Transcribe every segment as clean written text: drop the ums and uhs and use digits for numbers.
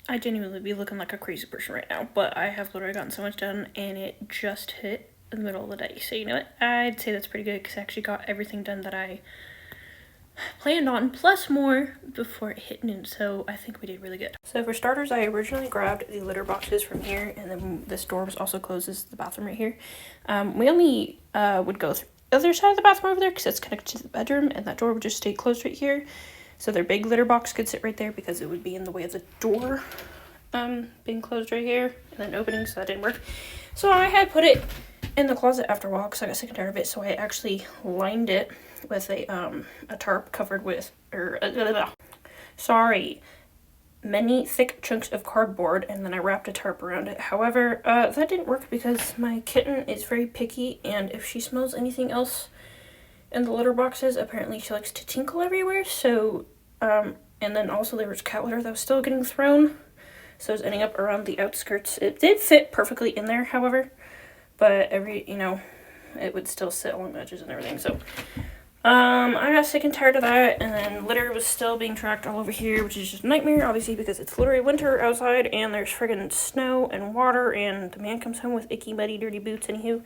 I genuinely be looking like a crazy person right now, but I have literally gotten so much done and it just hit the middle of the day. So you know what? I'd say that's pretty good because I actually got everything done that I planned on, plus more before it hit noon. So I think we did really good. So for starters, I originally grabbed the litter boxes from here, and then this door was also closes the bathroom right here. We only would go through the other side of the bathroom over there because it's connected to the bedroom, and that door would just stay closed right here. So their big litter box could sit right there because it would be in the way of the door being closed right here and then opening, so that didn't work. So I had put it in the closet after a while because I got sick and tired of it, so I actually lined it with a tarp covered with, many thick chunks of cardboard, and then I wrapped a tarp around it. However, that didn't work because my kitten is very picky, and if she smells anything else in the litter boxes, apparently she likes to tinkle everywhere. So, and then also there was cat litter that was still getting thrown, so it was ending up around the outskirts. It did fit perfectly in there, however, but it would still sit along the edges and everything. So, I got sick and tired of that, and then litter was still being tracked all over here, which is just a nightmare, obviously, because it's literally winter outside, and there's friggin' snow and water, and the man comes home with icky, muddy, dirty boots, anywho,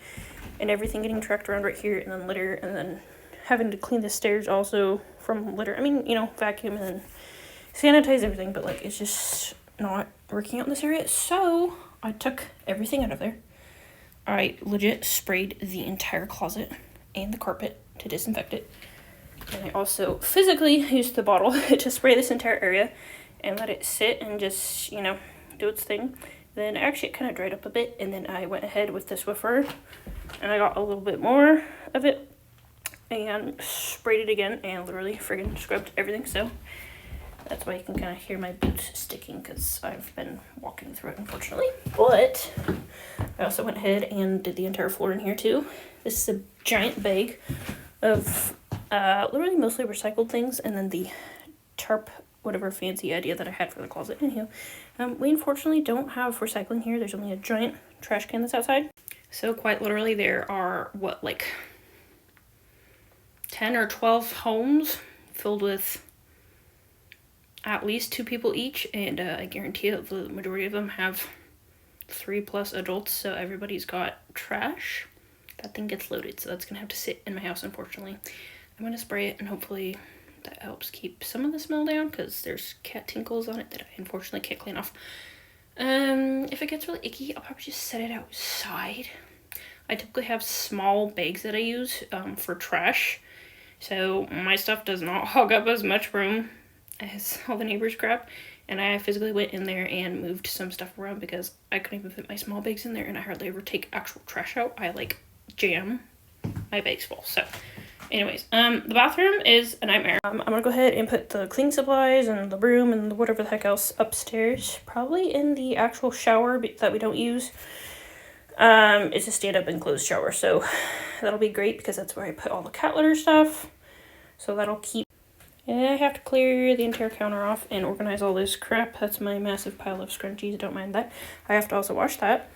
and everything getting tracked around right here, and then litter, and then having to clean the stairs also from litter. I mean, vacuum and then sanitize everything, but, it's just not working out in this area, so I took everything out of there. I legit sprayed the entire closet and the carpet to disinfect it. And I also physically used the bottle to spray this entire area and let it sit and just, do its thing. Then actually it kind of dried up a bit, and then I went ahead with the Swiffer and I got a little bit more of it and sprayed it again and literally friggin' scrubbed everything. So that's why you can kind of hear my boots sticking because I've been walking through it, unfortunately. But I also went ahead and did the entire floor in here too. This is a giant bag of literally mostly recycled things, and then the tarp, whatever fancy idea that I had for the closet. Anywho, we unfortunately don't have recycling here. There's only a giant trash can that's outside. So quite literally there are, 10 or 12 homes filled with at least 2 people each, and I guarantee that the majority of them have 3+ adults, so everybody's got trash. That thing gets loaded, so that's gonna have to sit in my house, unfortunately. I'm gonna spray it, and hopefully that helps keep some of the smell down, because there's cat tinkles on it that I unfortunately can't clean off. If it gets really icky, I'll probably just set it outside. I typically have small bags that I use for trash, so my stuff does not hog up as much room as all the neighbors' crap. And I physically went in there and moved some stuff around because I couldn't even fit my small bags in there, and I hardly ever take actual trash out. I jam my bags full. So anyways, the bathroom is a nightmare. I'm gonna go ahead and put the cleaning supplies and the broom and whatever the heck else upstairs, probably in the actual shower that we don't use. It's a stand-up enclosed shower, so that'll be great because that's where I put all the cat litter stuff. So that'll keep. And I have to clear the entire counter off and organize all this crap. That's my massive pile of scrunchies. Don't mind that. I have to also wash that.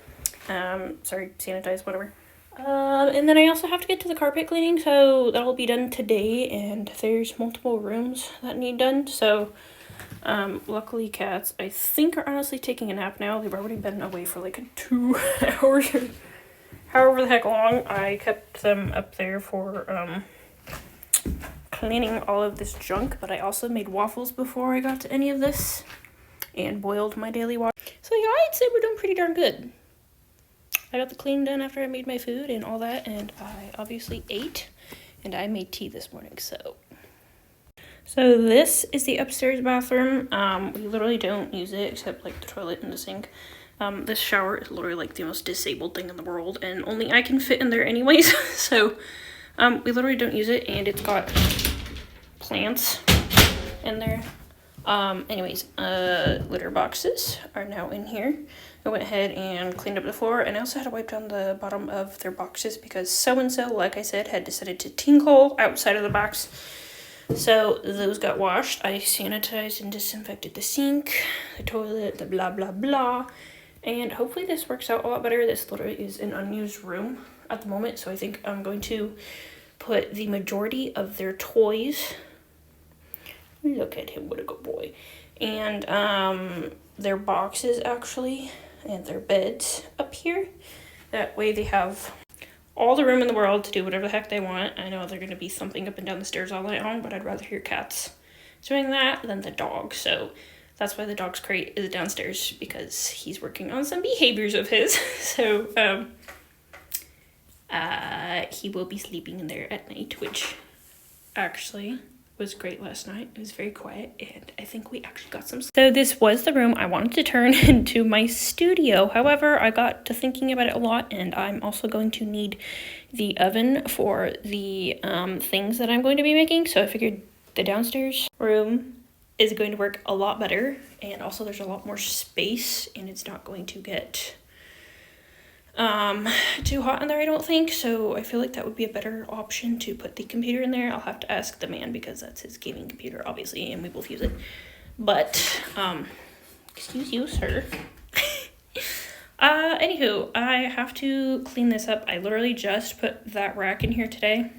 Sanitize, whatever. And then I also have to get to the carpet cleaning, so that'll be done today. And there's multiple rooms that need done. So, luckily cats, I think, are honestly taking a nap now. They've already been away for 2 hours or however the heck long. I kept them up there for, cleaning all of this junk, but I also made waffles before I got to any of this and boiled my daily water. So yeah, I'd say we're doing pretty darn good. I got the cleaning done after I made my food and all that, and I obviously ate, and I made tea this morning. So this is the upstairs bathroom. We literally don't use it except the toilet and the sink. This shower is literally the most disabled thing in the world, and only I can fit in there anyways. So we literally don't use it, and it's got plants in there. Litter boxes are now in here. I went ahead and cleaned up the floor, and I also had to wipe down the bottom of their boxes because so-and-so, like I said, had decided to tinkle outside of the box. So those got washed. I sanitized and disinfected the sink, the toilet, the blah blah blah, and hopefully this works out a lot better. This literally is an unused room at the moment, so I think I'm going to put the majority of their toys. Look at him, what a good boy. And their boxes actually and their beds up here. That way they have all the room in the world to do whatever the heck they want. I know they're going to be thumping up and down the stairs all night long, but I'd rather hear cats doing that than the dog. So that's why the dog's crate is downstairs, because he's working on some behaviors of his. So he will be sleeping in there at night, which actually was great last night. It was very quiet, and I think we actually got some. So this was the room I wanted to turn into my studio. However, I got to thinking about it a lot, and I'm also going to need the oven for the things that I'm going to be making. So I figured the downstairs room is going to work a lot better, and also there's a lot more space, and it's not going to get too hot in there, I don't think. So I feel like that would be a better option to put the computer in there. I'll have to ask the man, because that's his gaming computer, obviously, and we both use it. But excuse you, sir. Anywho, I have to clean this up. I literally just put that rack in here today.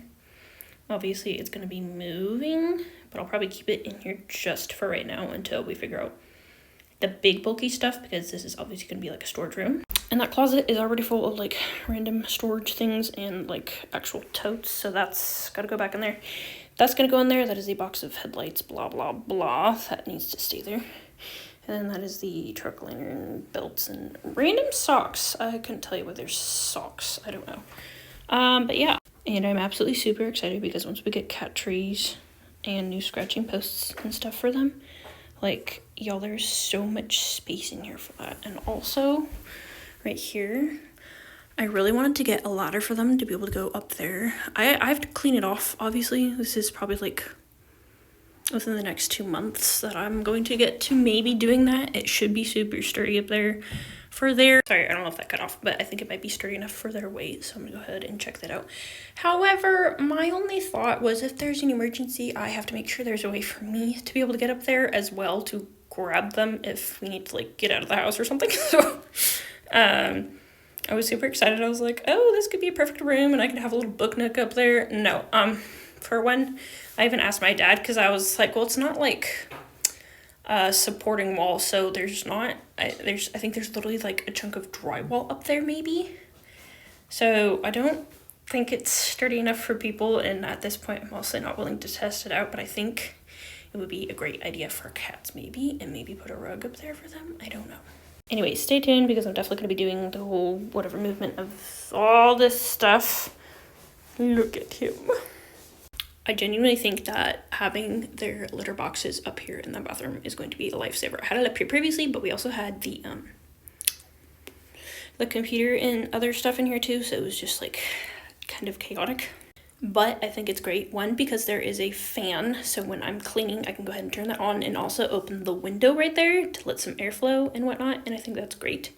Obviously it's going to be moving, but I'll probably keep it in here just for right now until we figure out the big bulky stuff, because this is obviously going to be like a storage room. And that closet is already full of like random storage things and like actual totes, so that's got to go back in there. That's going to go in there. That is a box of headlights, blah, blah, blah. That needs to stay there. And then that is the truck lantern, belts, and random socks. I couldn't tell you whether there's socks. I don't know. But yeah. And I'm absolutely super excited, because once we get cat trees and new scratching posts and stuff for them, like, y'all, there's so much space in here for that. And also, right here, I really wanted to get a ladder for them to be able to go up there. I have to clean it off, obviously. This is probably like within the next 2 months that I'm going to get to maybe doing that. It should be super sturdy up there for their, sorry, I don't know if that cut off, but I think it might be sturdy enough for their weight, so I'm gonna go ahead and check that out. However, my only thought was, if there's an emergency, I have to make sure there's a way for me to be able to get up there as well, to grab them if we need to like get out of the house or something. So I was super excited. I was like, oh, this could be a perfect room, and I could have a little book nook up there. No, for one, I even asked my dad, because I was like, well, it's not like supporting wall, so there's not, I think there's literally like a chunk of drywall up there maybe, so I don't think it's sturdy enough for people, and at this point I'm also not willing to test it out, but I think it would be a great idea for cats maybe, and maybe put a rug up there for them. I don't know. Anyway, stay tuned, because I'm definitely going to be doing the whole whatever movement of all this stuff. Look at him. I genuinely think that having their litter boxes up here in the bathroom is going to be a lifesaver. I had it up here previously, but we also had the computer and other stuff in here too, so it was just like kind of chaotic. But I think it's great, one, because there is a fan, so when I'm cleaning I can go ahead and turn that on, and also open the window right there to let some airflow and whatnot, and I think that's great.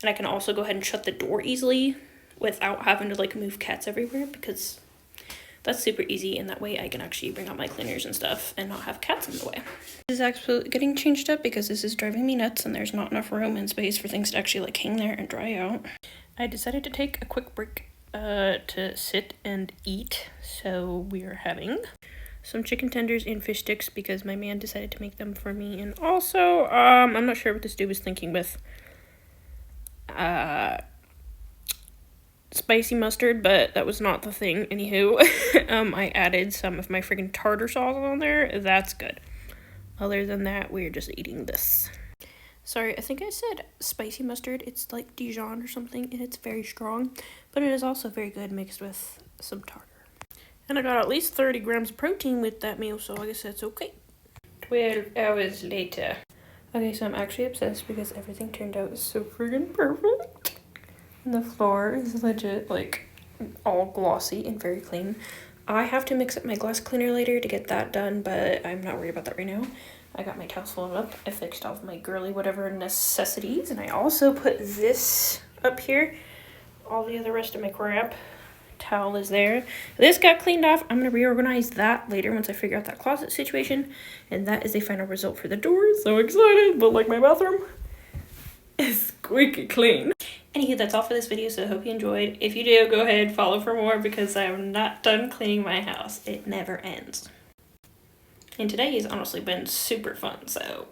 And I can also go ahead and shut the door easily without having to like move cats everywhere, because that's super easy, and that way I can actually bring out my cleaners and stuff and not have cats in the way. This is absolutely getting changed up, because this is driving me nuts, and there's not enough room and space for things to actually like hang there and dry out. I decided to take a quick break to sit and eat, so we are having some chicken tenders and fish sticks, because my man decided to make them for me. And also, I'm not sure what this dude was thinking with spicy mustard, but that was not the thing. Anywho, I added some of my freaking tartar sauce on there. That's good. Other than that, we're just eating this. Sorry, I think I said spicy mustard. It's like Dijon or something, and it's very strong, but it is also very good mixed with some tartar. And I got at least 30 grams of protein with that meal, so I guess that's okay. 12 hours later. Okay, so I'm actually obsessed, because everything turned out so freaking perfect. And the floor is legit like all glossy and very clean. I have to mix up my glass cleaner later to get that done, but I'm not worried about that right now. I got my towels folded up. I fixed all of my girly whatever necessities, and I also put this up here. All the other rest of my crap towel is there. This got cleaned off. I'm going to reorganize that later once I figure out that closet situation, and that is the final result for the door. So excited, but like my bathroom is squeaky clean. Anywho, that's all for this video, so I hope you enjoyed. If you do, go ahead and follow for more, because I'm not done cleaning my house. It never ends. And today has honestly been super fun, so